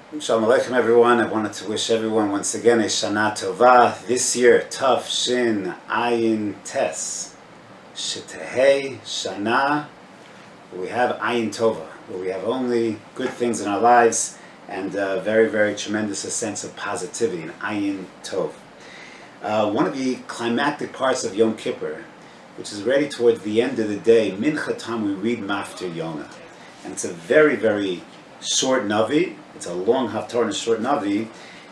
Shalom Aleichem everyone. I wanted to wish everyone once again a Shana Tova. This year, Tav Shin Ayin Tes. Shetehei Shana. We have Ayin Tova, where we have only good things in our lives and a very, very tremendous sense of positivity in Ayin Tov. One of the climactic parts of Yom Kippur, which is ready towards the end of the day, Mincha Tam, we read Maftir Yonah. And it's a very, very short Navi. It's a long Haftarah and a short Navi.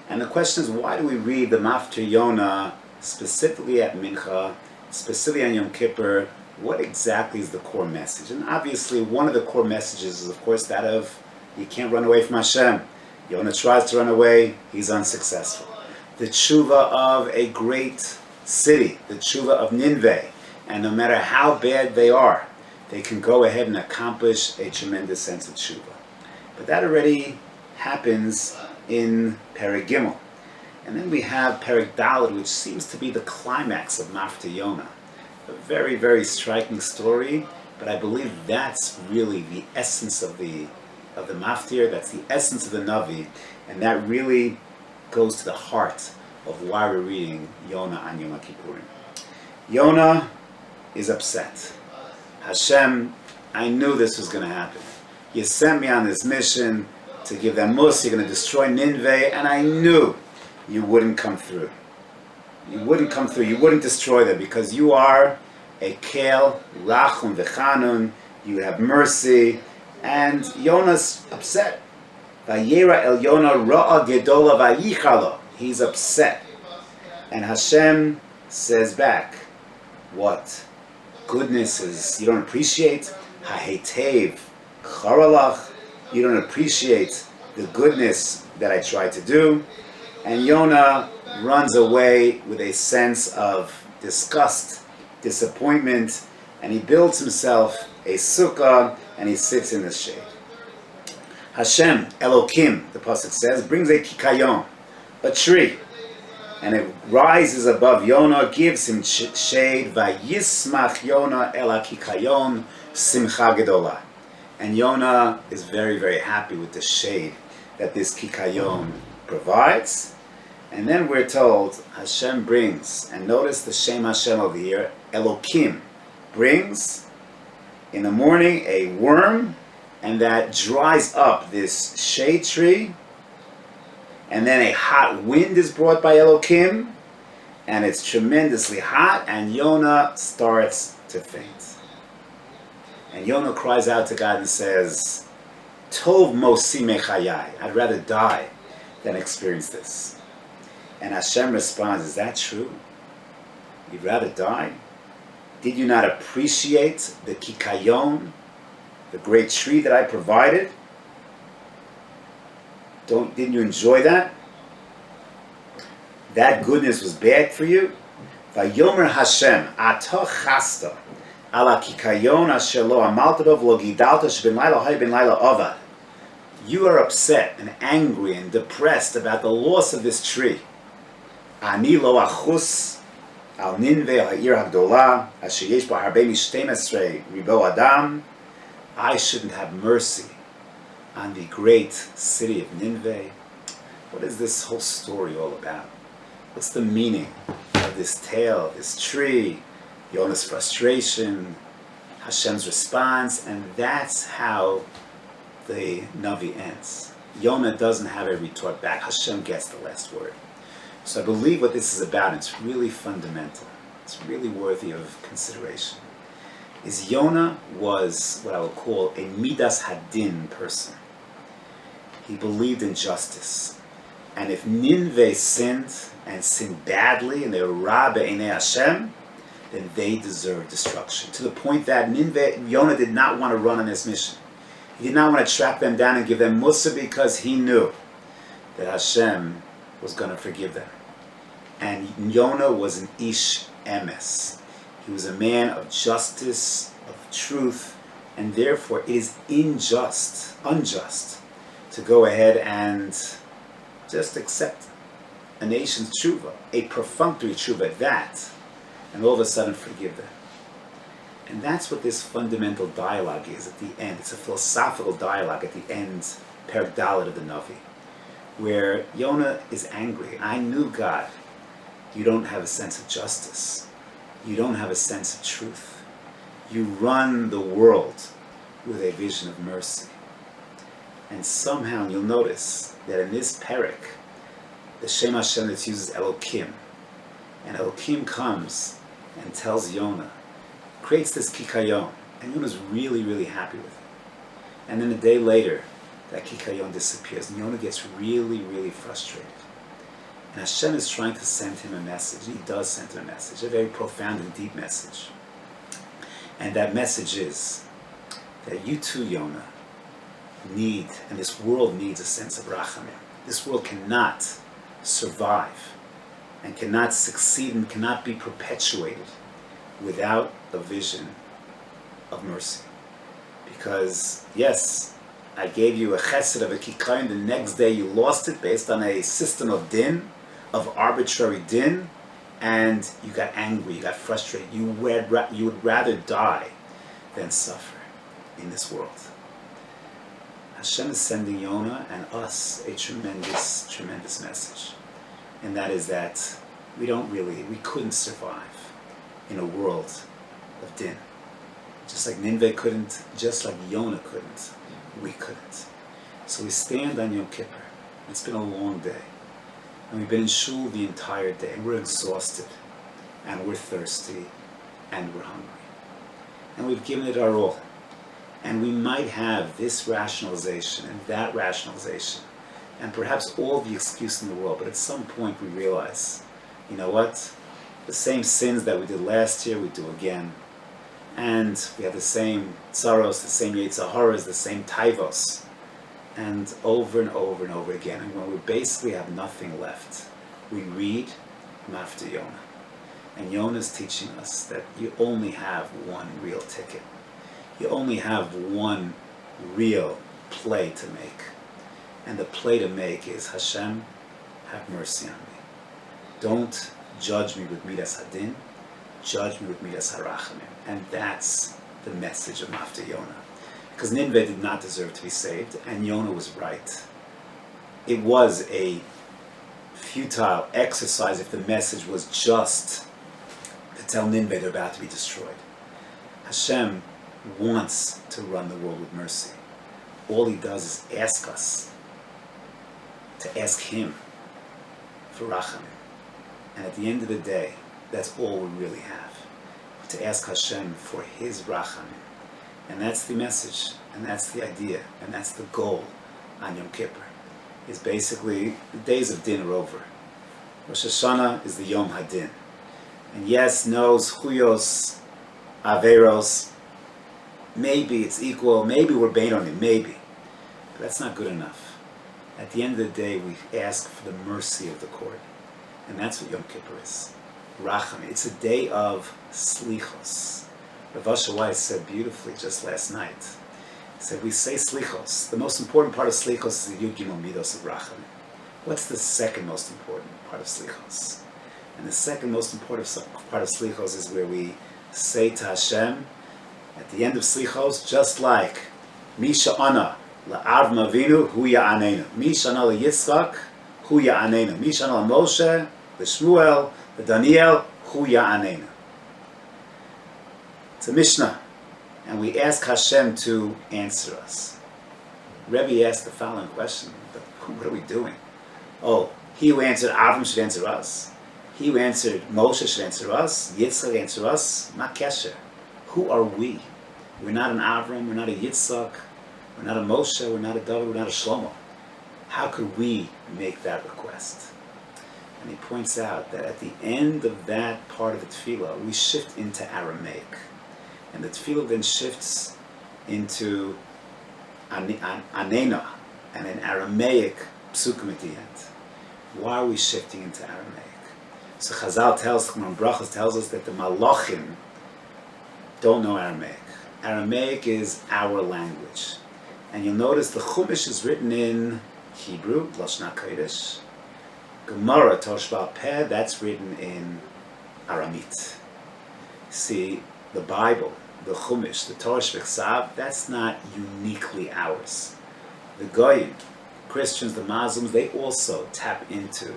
And the question is, why do we read the Maftir Yonah specifically at Mincha, specifically on Yom Kippur? What exactly is the core message? And obviously, one of the core messages is, of course, that of you can't run away from Hashem. Yonah tries to run away, he's unsuccessful. The tshuva of a great city, the tshuva of Nineveh, and no matter how bad they are, they can go ahead and accomplish a tremendous sense of tshuva. But that already happens in Perek Gimel. And then we have Perek Daled, which seems to be the climax of Maftir Yonah. A very, very striking story, but I believe that's really the essence of the Maftir, that's the essence of the Navi, and that really goes to the heart of why we're reading Yonah on Yom Kippur. Yonah is upset. Hashem, I knew this was going to happen. You sent me on this mission to give them mus, you're going to destroy Nineveh, and I knew you wouldn't come through. You wouldn't come through, you wouldn't destroy them, because you are a Kel, Rachum V'chanun, you have mercy, and Yonah's upset. Vayera el Yonah ra'a gedola vayichala. He's upset. And Hashem says back, what? Goodness is, you don't appreciate? Hahetev charalach. You don't appreciate the goodness that I tried to do. And Yonah runs away with a sense of disgust, disappointment, and he builds himself a sukkah and he sits in the shade. Hashem, Elokim, the pasuk says, brings a kikayon, a tree, and it rises above Yonah, gives him shade. Vayismach Yonah el kikayon simcha gedola. And Yonah is very, very happy with the shade that this kikayon provides. And then we're told Hashem brings, and notice the Shem Hashem over here, Elokim, brings in the morning a worm, and that dries up this shade tree, and then a hot wind is brought by Elokim, and it's tremendously hot, and Yonah starts to faint. And Yonah cries out to God and says, Tov mosi mechayai, I'd rather die than experience this. And Hashem responds, is that true? You'd rather die? Did you not appreciate the kikayon, the great tree that I provided? Didn't you enjoy that? That goodness was bad for you? Vayomer Hashem, ata chasta, ala kikayon asher lo amalta lo gidalta sheben laila hay ben laila avad. You are upset and angry and depressed about the loss of this tree. Ani lo achus al Nineveh ha'ir ha'gdola asher yesh ba harbe mishtem esrei ribo adam. I shouldn't have mercy on the great city of Nineveh. What is this whole story all about? What's the meaning of this tale, this tree, Yonah's frustration, Hashem's response? And that's how the Navi ends. Yonah doesn't have a retort back. Hashem gets the last word. So I believe what this is about, it's really fundamental. It's really worthy of consideration. Is Yonah was what I would call a Midas Hadin person. He believed in justice. And if Nineveh sinned, and sinned badly, and they were ra be'enei Hashem, then they deserve destruction. To the point that Yonah did not want to run on this mission. He did not want to track them down and give them mussar, because he knew that Hashem was going to forgive them. And Yonah was an ish emes. He was a man of justice, of truth, and therefore it is unjust to go ahead and just accept a nation's tshuva, a perfunctory tshuva at that, and all of a sudden forgive them. And that's what this fundamental dialogue is at the end. It's a philosophical dialogue at the end, Perek Daled of the Navi. where Yonah is angry. I knew, God, you don't have a sense of justice. You don't have a sense of truth. You run the world with a vision of mercy. And somehow you'll notice that in this parak, the Shem Hashem that's used is Elokim. And Elokim comes and tells Yonah, creates this kikayon. And Yonah's really, really happy with it. And then a day later, that kikayon disappears. And Yonah gets really, really frustrated. And Hashem is trying to send him a message. He does send him a message, a very profound and deep message. And that message is that you too, Yonah, need, and this world needs a sense of rachamim. This world cannot survive and cannot succeed and cannot be perpetuated without a vision of mercy. Because, yes, I gave you a chesed of a kikayon, the next day you lost it based on a system of din, of arbitrary din, and you got angry, you got frustrated. You would rather die than suffer in this world. Hashem is sending Yonah and us a tremendous, tremendous message. And that is that we couldn't survive in a world of din. Just like Nineveh couldn't, just like Yonah couldn't, we couldn't. So we stand on Yom Kippur. It's been a long day. And we've been in shul the entire day. And we're exhausted. And we're thirsty. And we're hungry. And we've given it our all. And we might have this rationalization and that rationalization. And perhaps all the excuse in the world. But at some point we realize, you know what? The same sins that we did last year, we do again. And we have the same tsaros, the same yetzaharas, the same taivos. And over and over and over again. And when we basically have nothing left, we read Mafta Yonah. And Yonah is teaching us that you only have one real ticket. You only have one real play to make. And the play to make is, Hashem, have mercy on me. Don't judge me with Midas Hadin. Judge me with Midas Harachamim. And that's the message of Mafta Yonah. Because Nineveh did not deserve to be saved, and Yonah was right. It was a futile exercise if the message was just to tell Nineveh they're about to be destroyed. Hashem wants to run the world with mercy. All he does is ask us to ask him for rachamim. And at the end of the day, that's all we really have. To ask Hashem for his rachamim. And that's the message, and that's the idea, and that's the goal on Yom Kippur. Is basically, the days of din are over. Rosh Hashanah is the Yom Hadin. And yes, no, zchuyos, averos, maybe it's equal, maybe we're bait on it, maybe. But that's not good enough. At the end of the day, we ask for the mercy of the court. And that's what Yom Kippur is. Rachamim. It's a day of slichos. Rav Isaacon said beautifully just last night. He said, we say slichos. The most important part of slichos is the Yud Gimel Midos of Rachamim. What's the second most important part of slichos? And the second most important part of slichos is where we say to Hashem, at the end of slichos, just like Misha Ana la'Avram Avinu hu ya'anenu. Misha Ana la'Yitzchak hu ya'anenu. Misha Ana la'Moshe, la'Shmuel, la'Daniel hu ya'anenu. It's a Mishnah, and we ask Hashem to answer us. Rebbe asked the following question: what are we doing? Oh, he who answered Avram should answer us. He who answered Moshe should answer us. Yitzchak answer us. Ma kesher. Who are we? We're not an Avram. We're not a Yitzchak. We're not a Moshe. We're not a David. We're not a Shlomo. How could we make that request? And he points out that at the end of that part of the tefillah, we shift into Aramaic. And the tefillah then shifts into Anena, and an Aramaic psukim at the end. Why are we shifting into Aramaic? So Chazal tells, Brachos tells us that the Malachim don't know Aramaic. Aramaic is our language. And you'll notice the Chumash is written in Hebrew, Lashon HaKodesh. Gemara, Torah Sheba'al Peh, that's written in Aramit. See, the Bible, the Chumash, the Torah Shebechsav, that's not uniquely ours. The Goyim Christians, the Muslims, they also tap into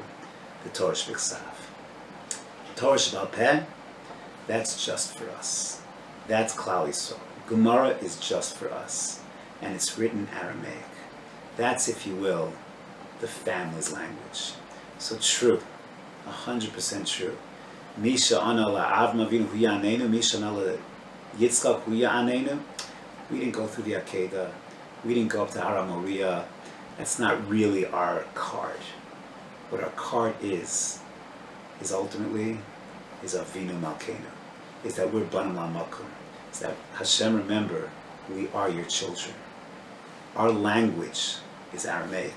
the Torah Shebiksav. Torah Shebal Peh, that's just for us. That's Klal Yisrael. Gemara is just for us, and it's written Aramaic. That's, if you will, the family's language. So true, 100% true. Misha ana la'Avram Avinu hu ya'anenu, Misha ana la'Yitzchak hu ya'anenu. We didn't go through the Akedah. We didn't go up to Har Moriah. That's not really our card. What our card is ultimately Avinu Malkeinu. Is that we're Banim La'Makom. Is that Hashem, remember, we are your children. Our language is Aramaic.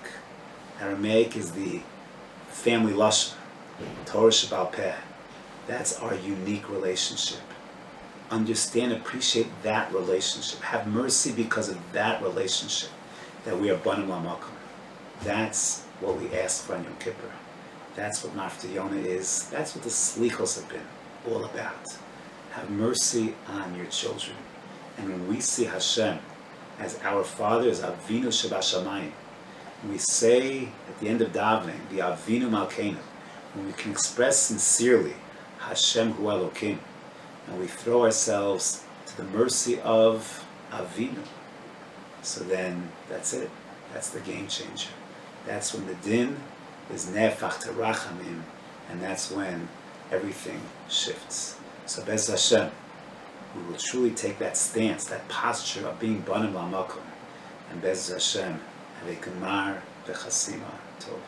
Aramaic is the family lashon, Torah Shebal Peh. That's our unique relationship. Understand, appreciate that relationship. Have mercy because of that relationship, that we are Banim La'Makom. That's what we ask for on Yom Kippur. That's what Mafta Yonah is. That's what the Slichos have been all about. Have mercy on your children. And when we see Hashem as our Father, as Avinu Shebashamayim, we say at the end of davening, the Avinu Malkeinu, when we can express sincerely Hashem Hu Elokim, and we throw ourselves to the mercy of Avinu, so then that's it. That's the game changer. That's when the din is nefach to rachamim, and that's when everything shifts. So Bez Hashem, we will truly take that stance, that posture of being Banim La'Makom, and Bez Hashem, have a gemar v'chasima tov.